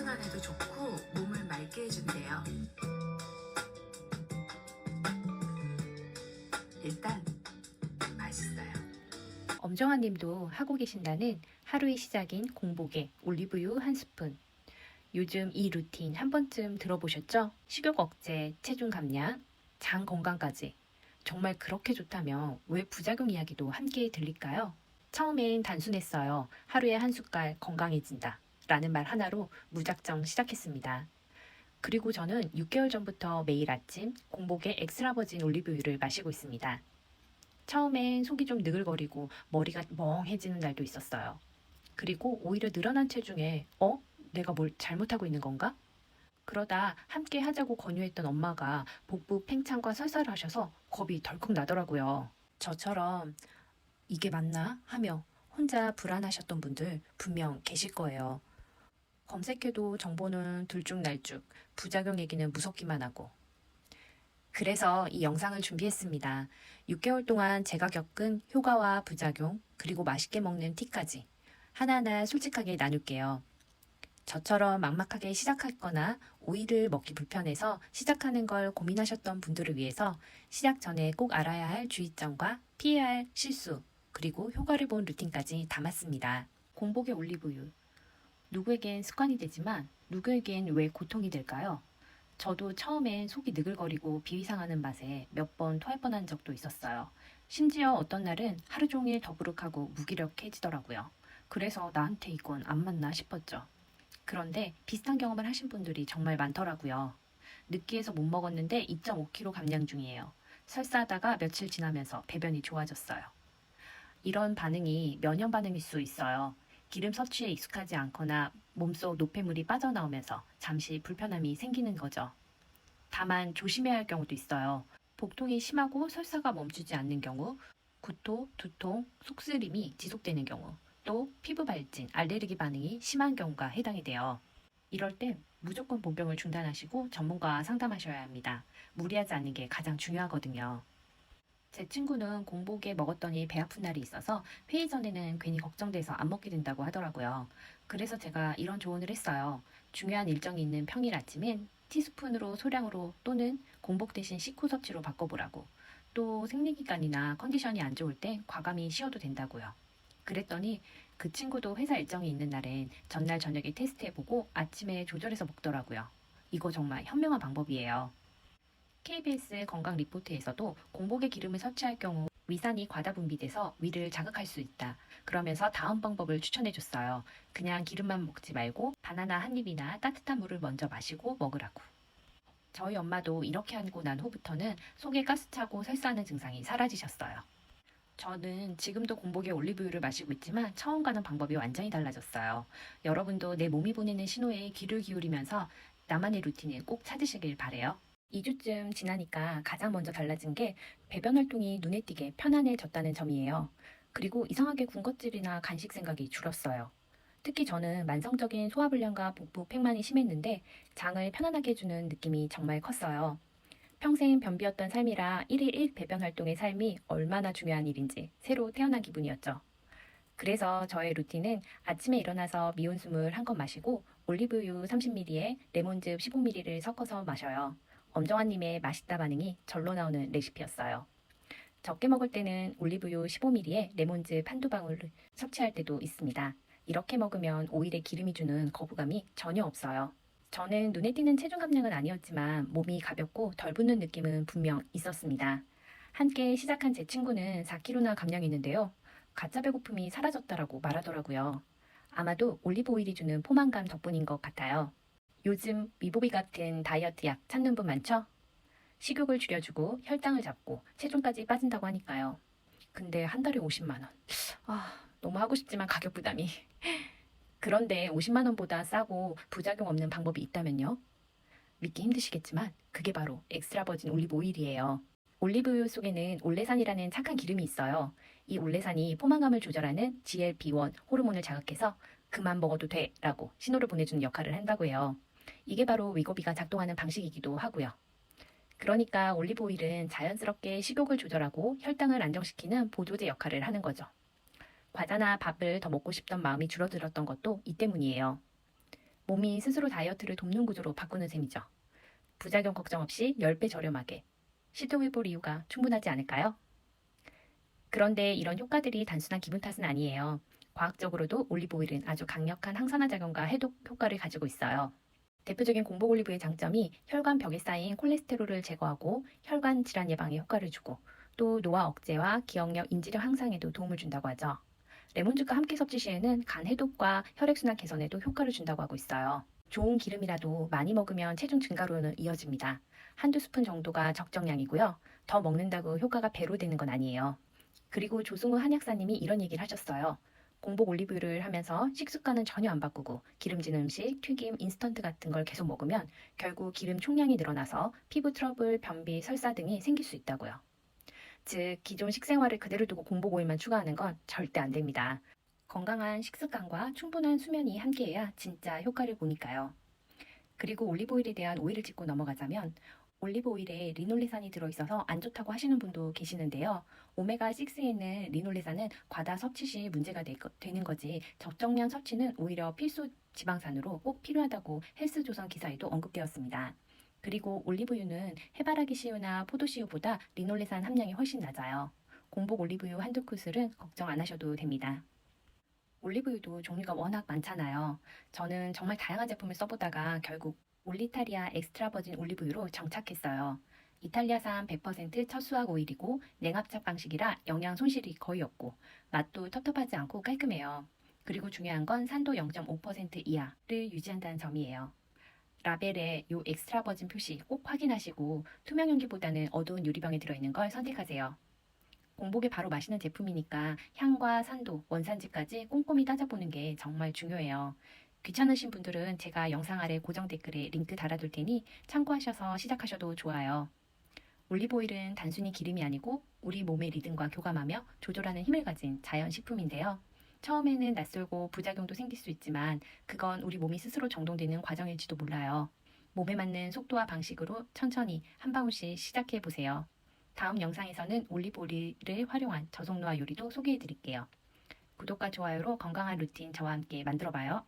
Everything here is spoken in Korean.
혈액순환에도 좋고 몸을 맑게 해준대요. 일단 맛있어요. 엄정화 님도 하고 계신다는 하루의 시작인 공복에 올리브유 한 스푼. 요즘 이 루틴 한 번쯤 들어보셨죠? 식욕 억제, 체중 감량, 장 건강까지. 정말 그렇게 좋다면 왜 부작용 이야기도 함께 들릴까요? 처음엔 단순했어요. 하루에 한 숟갈 건강해진다. 라는 말 하나로 무작정 시작했습니다. 그리고 저는 6개월 전부터 매일 아침 공복에 엑스트라버진 올리브유를 마시고 있습니다. 처음엔 속이 좀 느글거리고 머리가 멍해지는 날도 있었어요. 그리고 오히려 늘어난 체중에 내가 뭘 잘못하고 있는 건가? 그러다 함께 하자고 권유했던 엄마가 복부 팽창과 설사를 하셔서 겁이 덜컥 나더라고요. 저처럼 이게 맞나 하며 혼자 불안하셨던 분들 분명 계실 거예요. 검색해도 정보는 들쭉날쭉, 부작용 얘기는 무섭기만 하고. 그래서 이 영상을 준비했습니다. 6개월 동안 제가 겪은 효과와 부작용, 그리고 맛있게 먹는 팁까지 하나하나 솔직하게 나눌게요. 저처럼 막막하게 시작했거나 오이를 먹기 불편해서 시작하는 걸 고민하셨던 분들을 위해서 시작 전에 꼭 알아야 할 주의점과 피해야 할 실수, 그리고 효과를 본 루틴까지 담았습니다. 공복의 올리브유. 누구에겐 습관이 되지만 누구에겐 왜 고통이 될까요? 저도 처음엔 속이 느글거리고 비위상하는 맛에 몇 번 토할 뻔한 적도 있었어요. 심지어 어떤 날은 하루 종일 더부룩하고 무기력해지더라고요. 그래서 나한테 이건 안 맞나 싶었죠. 그런데 비슷한 경험을 하신 분들이 정말 많더라고요. 느끼해서 못 먹었는데 2.5kg 감량 중이에요. 설사하다가 며칠 지나면서 배변이 좋아졌어요. 이런 반응이 면역 반응일 수 있어요. 기름 섭취에 익숙하지 않거나 몸속 노폐물이 빠져나오면서 잠시 불편함이 생기는 거죠. 다만 조심해야 할 경우도 있어요. 복통이 심하고 설사가 멈추지 않는 경우, 구토, 두통, 속쓰림이 지속되는 경우, 또 피부 발진, 알레르기 반응이 심한 경우가 해당이 돼요. 이럴 땐 무조건 본병을 중단하시고 전문가와 상담하셔야 합니다. 무리하지 않는 게 가장 중요하거든요. 제 친구는 공복에 먹었더니 배 아픈 날이 있어서 회의 전에는 괜히 걱정돼서 안 먹게 된다고 하더라고요. 그래서 제가 이런 조언을 했어요. 중요한 일정이 있는 평일 아침엔 티스푼으로 소량으로 또는 공복 대신 식후 섭취로 바꿔보라고. 또 생리기간이나 컨디션이 안 좋을 때 과감히 쉬어도 된다고요. 그랬더니 그 친구도 회사 일정이 있는 날엔 전날 저녁에 테스트해보고 아침에 조절해서 먹더라고요. 이거 정말 현명한 방법이에요. KBS 건강 리포트에서도 공복에 기름을 섭취할 경우 위산이 과다 분비돼서 위를 자극할 수 있다. 그러면서 다음 방법을 추천해줬어요. 그냥 기름만 먹지 말고 바나나 한 입이나 따뜻한 물을 먼저 마시고 먹으라고. 저희 엄마도 이렇게 하고 난 후부터는 속에 가스 차고 설사하는 증상이 사라지셨어요. 저는 지금도 공복에 올리브유를 마시고 있지만 처음과는 방법이 완전히 달라졌어요. 여러분도 내 몸이 보내는 신호에 귀를 기울이면서 나만의 루틴을 꼭 찾으시길 바래요. 2주쯤 지나니까 가장 먼저 달라진 게 배변 활동이 눈에 띄게 편안해졌다는 점이에요. 그리고 이상하게 군것질이나 간식 생각이 줄었어요. 특히 저는 만성적인 소화불량과 복부 팽만이 심했는데 장을 편안하게 해주는 느낌이 정말 컸어요. 평생 변비였던 삶이라 1일 1 배변 활동의 삶이 얼마나 중요한 일인지 새로 태어난 기분이었죠. 그래서 저의 루틴은 아침에 일어나서 미온수물 한 컵 마시고 올리브유 30ml에 레몬즙 15ml를 섞어서 마셔요. 엄정화님의 맛있다 반응이 절로 나오는 레시피였어요. 적게 먹을 때는 올리브유 15ml에 레몬즙 한두 방울을 섭취할 때도 있습니다. 이렇게 먹으면 오일에 기름이 주는 거부감이 전혀 없어요. 저는 눈에 띄는 체중 감량은 아니었지만 몸이 가볍고 덜 붓는 느낌은 분명 있었습니다. 함께 시작한 제 친구는 4kg나 감량했는데요. 가짜 배고픔이 사라졌다라고 말하더라고요. 아마도 올리브 오일이 주는 포만감 덕분인 것 같아요. 요즘 위보비 같은 다이어트 약 찾는 분 많죠? 식욕을 줄여주고 혈당을 잡고 체중까지 빠진다고 하니까요. 근데 한 달에 50만 원. 너무 하고 싶지만 가격 부담이. 그런데 50만 원보다 싸고 부작용 없는 방법이 있다면요? 믿기 힘드시겠지만 그게 바로 엑스트라 버진 올리브 오일이에요. 올리브유 속에는 올레산이라는 착한 기름이 있어요. 이 올레산이 포만감을 조절하는 GLP-1 호르몬을 자극해서 그만 먹어도 돼 라고 신호를 보내주는 역할을 한다고 해요. 이게 바로 위고비가 작동하는 방식이기도 하고요. 그러니까 올리브 오일은 자연스럽게 식욕을 조절하고 혈당을 안정시키는 보조제 역할을 하는 거죠. 과자나 밥을 더 먹고 싶던 마음이 줄어들었던 것도 이 때문이에요. 몸이 스스로 다이어트를 돕는 구조로 바꾸는 셈이죠. 부작용 걱정 없이 10배 저렴하게 시도해볼 이유가 충분하지 않을까요? 그런데 이런 효과들이 단순한 기분 탓은 아니에요. 과학적으로도 올리브오일은 아주 강력한 항산화 작용과 해독 효과를 가지고 있어요. 대표적인 공복 올리브의 장점이 혈관 벽에 쌓인 콜레스테롤을 제거하고 혈관 질환 예방에 효과를 주고 또 노화 억제와 기억력, 인지력 향상에도 도움을 준다고 하죠. 레몬즙과 함께 섭취 시에는 간 해독과 혈액순환 개선에도 효과를 준다고 하고 있어요. 좋은 기름이라도 많이 먹으면 체중 증가로는 이어집니다. 한두 스푼 정도가 적정량이고요. 더 먹는다고 효과가 배로 되는 건 아니에요. 그리고 조승우 한약사님이 이런 얘기를 하셨어요. 공복 올리브유를 하면서 식습관은 전혀 안 바꾸고 기름진 음식, 튀김, 인스턴트 같은 걸 계속 먹으면 결국 기름 총량이 늘어나서 피부 트러블, 변비, 설사 등이 생길 수 있다고요. 즉, 기존 식생활을 그대로 두고 공복 오일만 추가하는 건 절대 안 됩니다. 건강한 식습관과 충분한 수면이 함께해야 진짜 효과를 보니까요. 그리고 올리브오일에 대한 오해를 짚고 넘어가자면 올리브오일에 리놀레산이 들어있어서 안 좋다고 하시는 분도 계시는데요. 오메가6에는 리놀레산은 과다 섭취 시 문제가 되는 거지 적정량 섭취는 오히려 필수 지방산으로 꼭 필요하다고 헬스조선 기사에도 언급되었습니다. 그리고 올리브유는 해바라기 씨유나 포도씨유보다 리놀레산 함량이 훨씬 낮아요. 공복 올리브유 한두 큰술은 걱정 안 하셔도 됩니다. 올리브유도 종류가 워낙 많잖아요. 저는 정말 다양한 제품을 써보다가 결국 올리타리아 엑스트라 버진 올리브유로 정착했어요. 이탈리아산 100% 첫 수확 오일이고 냉압착 방식이라 영양 손실이 거의 없고 맛도 텁텁하지 않고 깔끔해요. 그리고 중요한 건 산도 0.5% 이하를 유지한다는 점이에요. 라벨에 이 엑스트라 버진 표시 꼭 확인하시고 투명 용기보다는 어두운 유리병에 들어있는 걸 선택하세요. 공복에 바로 마시는 제품이니까 향과 산도, 원산지까지 꼼꼼히 따져보는 게 정말 중요해요. 귀찮으신 분들은 제가 영상 아래 고정 댓글에 링크 달아둘 테니 참고하셔서 시작하셔도 좋아요. 올리브오일은 단순히 기름이 아니고 우리 몸의 리듬과 교감하며 조절하는 힘을 가진 자연식품인데요. 처음에는 낯설고 부작용도 생길 수 있지만 그건 우리 몸이 스스로 정돈되는 과정일지도 몰라요. 몸에 맞는 속도와 방식으로 천천히 한 방울씩 시작해 보세요. 다음 영상에서는 올리브오일을 활용한 저속노화 요리도 소개해 드릴게요. 구독과 좋아요로 건강한 루틴 저와 함께 만들어 봐요.